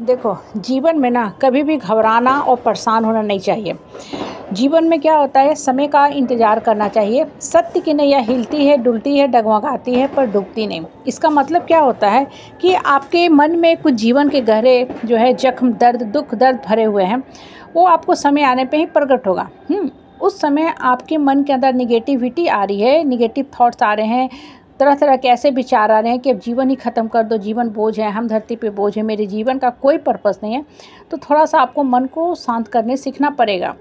देखो, जीवन में ना कभी भी घबराना और परेशान होना नहीं चाहिए। जीवन में क्या होता है, समय का इंतज़ार करना चाहिए। सत्य की नैया हिलती है, डुलती है, डगमगाती है पर डूबती नहीं। इसका मतलब क्या होता है कि आपके मन में कुछ जीवन के गहरे जो है जख्म, दर्द, दुख दर्द भरे हुए हैं, वो आपको समय आने पे ही प्रकट होगा। उस समय आपके मन के अंदर निगेटिविटी आ रही है, निगेटिव थॉट्स आ रहे हैं, तरह तरह के ऐसे विचार आ रहे हैं कि अब जीवन ही ख़त्म कर दो, जीवन बोझ है, हम धरती पे बोझ है, मेरे जीवन का कोई पर्पस नहीं है। तो थोड़ा सा आपको मन को शांत करने सीखना पड़ेगा।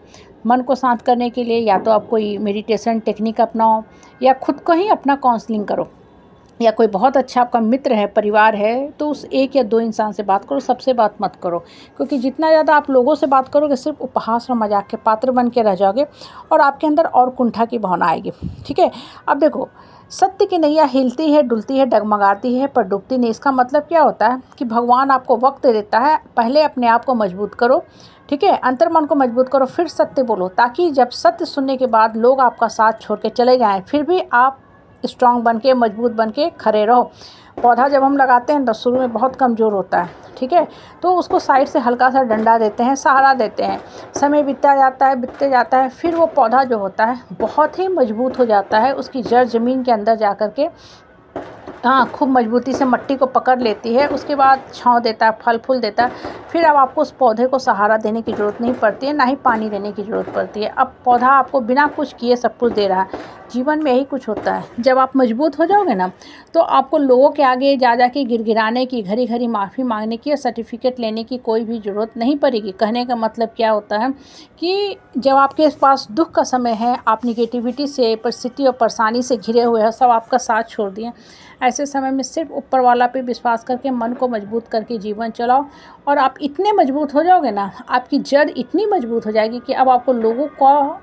मन को शांत करने के लिए या तो आप कोई मेडिटेशन टेक्निक अपनाओ, या खुद को ही अपना काउंसलिंग करो, या कोई बहुत अच्छा आपका मित्र है, परिवार है, तो उस एक या दो इंसान से बात करो, सबसे बात मत करो। क्योंकि जितना ज़्यादा आप लोगों से बात करोगे, सिर्फ उपहास और मजाक के पात्र बन के रह जाओगे और आपके अंदर और कुंठा की भावना आएगी। ठीक है, अब देखो, सत्य की नैया हिलती है, डुलती है, डगमगाती है पर डूबती नहीं। इसका मतलब क्या होता है कि भगवान आपको वक्त देता है, पहले अपने आप को मजबूत करो। ठीक है, अंतर्मन को मजबूत करो, फिर सत्य बोलो, ताकि जब सत्य सुनने के बाद लोग आपका साथ छोड़ के चले जाएं, फिर भी आप स्ट्रांग बन के, मजबूत बन के खड़े रहो। पौधा जब हम लगाते हैं तो शुरू में बहुत कमज़ोर होता है, ठीक है, तो उसको साइड से हल्का सा डंडा देते हैं, सहारा देते हैं। समय बीतता जाता है, फिर वो पौधा जो होता है बहुत ही मजबूत हो जाता है। उसकी जड़ ज़मीन के अंदर जा कर के खूब मजबूती से मट्टी को पकड़ लेती है। उसके बाद छाँव देता है, फल फूल देता है। फिर अब आपको उस पौधे को सहारा देने की ज़रूरत नहीं पड़ती है, ना ही पानी देने की ज़रूरत पड़ती है। अब पौधा आपको बिना कुछ किए सब कुछ दे रहा है। जीवन में यही कुछ होता है। जब आप मजबूत हो जाओगे ना, तो आपको लोगों के आगे जा के गिड़गिड़ाने की, घड़ी घड़ी माफ़ी मांगने की या सर्टिफिकेट लेने की कोई भी ज़रूरत नहीं पड़ेगी। कहने का मतलब क्या होता है कि जब आपके पास दुख का समय है, आप निगेटिविटी से, परिस्थिति और परेशानी से घिरे हुए हैं, सब आपका साथ छोड़ दिए, ऐसे समय में सिर्फ ऊपर वाला पे विश्वास करके मन को मजबूत करके जीवन चलाओ। और आप इतने मजबूत हो जाओगे ना, आपकी जड़ इतनी मजबूत हो जाएगी कि अब आपको लोगों को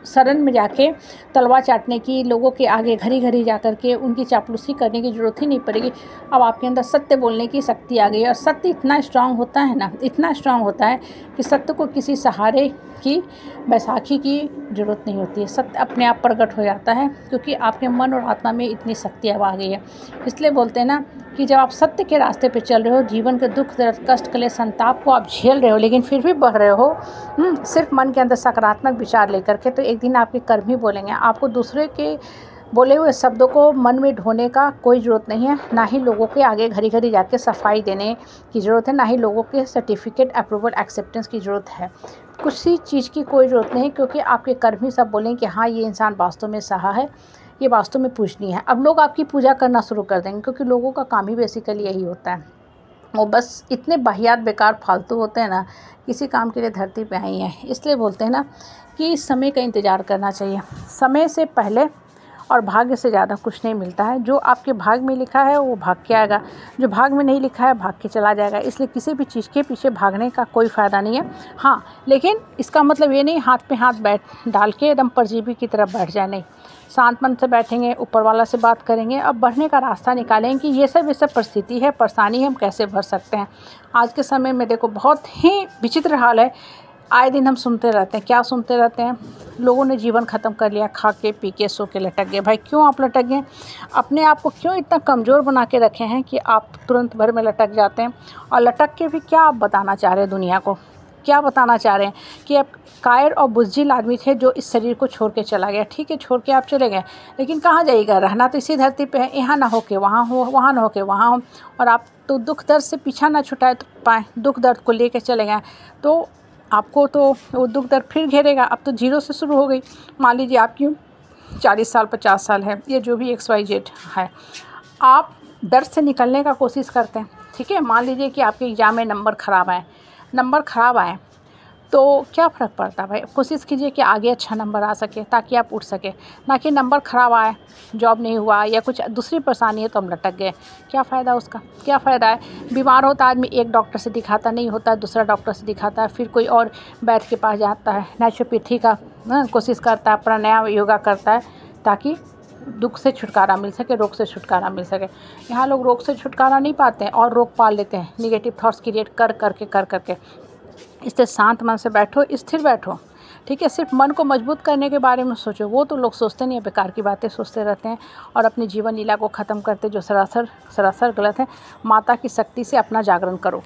शरण में जाके तलवार चाटने की, लोगों के आगे घड़ी घड़ी जा कर के उनकी चापलूसी करने की ज़रूरत ही नहीं पड़ेगी। अब आपके अंदर सत्य बोलने की शक्ति आ गई है। और सत्य इतना स्ट्रांग होता है ना, इतना स्ट्रांग होता है कि सत्य को किसी सहारे की, बैसाखी की ज़रूरत नहीं होती है। सत्य अपने आप प्रकट हो जाता है, क्योंकि आपके मन और आत्मा में इतनी शक्ति अब आ गई है। इसलिए बोलते हैं ना कि जब आप सत्य के रास्ते पे चल रहे हो, जीवन के दुख दर्द कष्ट कले संताप को आप झेल रहे हो, लेकिन फिर भी बढ़ रहे हो सिर्फ मन के अंदर सकारात्मक विचार लेकर के, तो एक दिन आपके कर्म ही बोलेंगे। आपको दूसरे के बोले हुए शब्दों को मन में ढोने का कोई ज़रूरत नहीं है, ना ही लोगों के आगे घड़ी घड़ी जाके सफाई देने की ज़रूरत है, ना ही लोगों के सर्टिफिकेट, अप्रूवल, एक्सेप्टेंस की ज़रूरत है। कुछ ही चीज़ की कोई ज़रूरत नहीं, क्योंकि आपके कर्म ही सब बोलें कि हाँ, ये इंसान वास्तव में सहा है, ये वास्तव में पूजनीय है। अब लोग आपकी पूजा करना शुरू कर देंगे, क्योंकि लोगों का काम ही बेसिकली यही होता है। वो बस इतने वाहियात, बेकार, फालतू होते हैं ना, किसी काम के लिए धरती पे आई हैं। इसलिए बोलते हैं ना कि समय का इंतज़ार करना चाहिए। समय से पहले और भाग्य से ज़्यादा कुछ नहीं मिलता है। जो आपके भाग में लिखा है वो भाग के आएगा, जो भाग में नहीं लिखा है भाग के चला जाएगा। इसलिए किसी भी चीज़ के पीछे भागने का कोई फ़ायदा नहीं है। हाँ, लेकिन इसका मतलब ये नहीं हाथ पे हाथ डाल के एकदम परजीवी की तरफ बैठ जाए, नहीं। शांत मन से बैठेंगे, ऊपर वाला से बात करेंगे, अब बढ़ने का रास्ता निकालेंगे कि ये सब परिस्थिति है, परेशानी है, हम कैसे भर सकते हैं। आज के समय में देखो बहुत ही विचित्र हाल है। आए दिन हम सुनते रहते हैं, क्या सुनते रहते हैं, लोगों ने जीवन ख़त्म कर लिया, खा के पी के सो के लटक गए। भाई क्यों आप लटक गए? अपने आप को क्यों इतना कमज़ोर बना के रखे हैं कि आप तुरंत भर में लटक जाते हैं? और लटक के भी क्या आप बताना चाह रहे हैं दुनिया को? क्या बताना चाह रहे हैं कि आप कायर और बुज़दिल आदमी थे जो इस शरीर को छोड़ के चला गया। ठीक है, छोड़ के आप चले गए, लेकिन कहाँ जाइएगा? रहना तो इसी धरती पे है। यहाँ ना हो के वहाँ हो, वहाँ ना हो के वहाँ हो। और आप तो दुख दर्द से पीछा ना छुटाए तो पाए, दुख दर्द को लेके चले गए, तो आपको तो वो दुख दर्द फिर घेरेगा। अब तो जीरो से शुरू हो गई। मान लीजिए आपकी 40 साल 50 साल है, ये जो भी XYZ है, आप दर्द से निकलने का कोशिश करते हैं। ठीक है, मान लीजिए कि आपके एग्ज़ाम में नंबर ख़राब आए, तो क्या फ़र्क पड़ता है भाई? कोशिश कीजिए कि आगे अच्छा नंबर आ सके, ताकि आप उठ सके, ना कि नंबर ख़राब आए, जॉब नहीं हुआ या कुछ दूसरी परेशानी है तो हम लटक गए। क्या फ़ायदा उसका? क्या फ़ायदा है? बीमार होता आदमी एक डॉक्टर से दिखाता, नहीं होता दूसरा डॉक्टर से दिखाता है, फिर कोई और वैद्य के पास जाता है, नेचुरोपैथी का कोशिश करता है, प्राणायाम योगा करता है, ताकि दुख से छुटकारा मिल सके, रोग से छुटकारा मिल सके। यहाँ लोग रोग से छुटकारा नहीं पाते हैं और रोग पाल लेते हैं, निगेटिव थॉट्स क्रिएट कर करके। इससे शांत मन से बैठो, स्थिर बैठो। ठीक है, सिर्फ मन को मजबूत करने के बारे में सोचो, वो तो लोग सोचते नहीं है, बेकार की बातें सोचते रहते हैं और अपनी जीवन लीला को ख़त्म करते, जो सरासर गलत है। माता की शक्ति से अपना जागरण करो।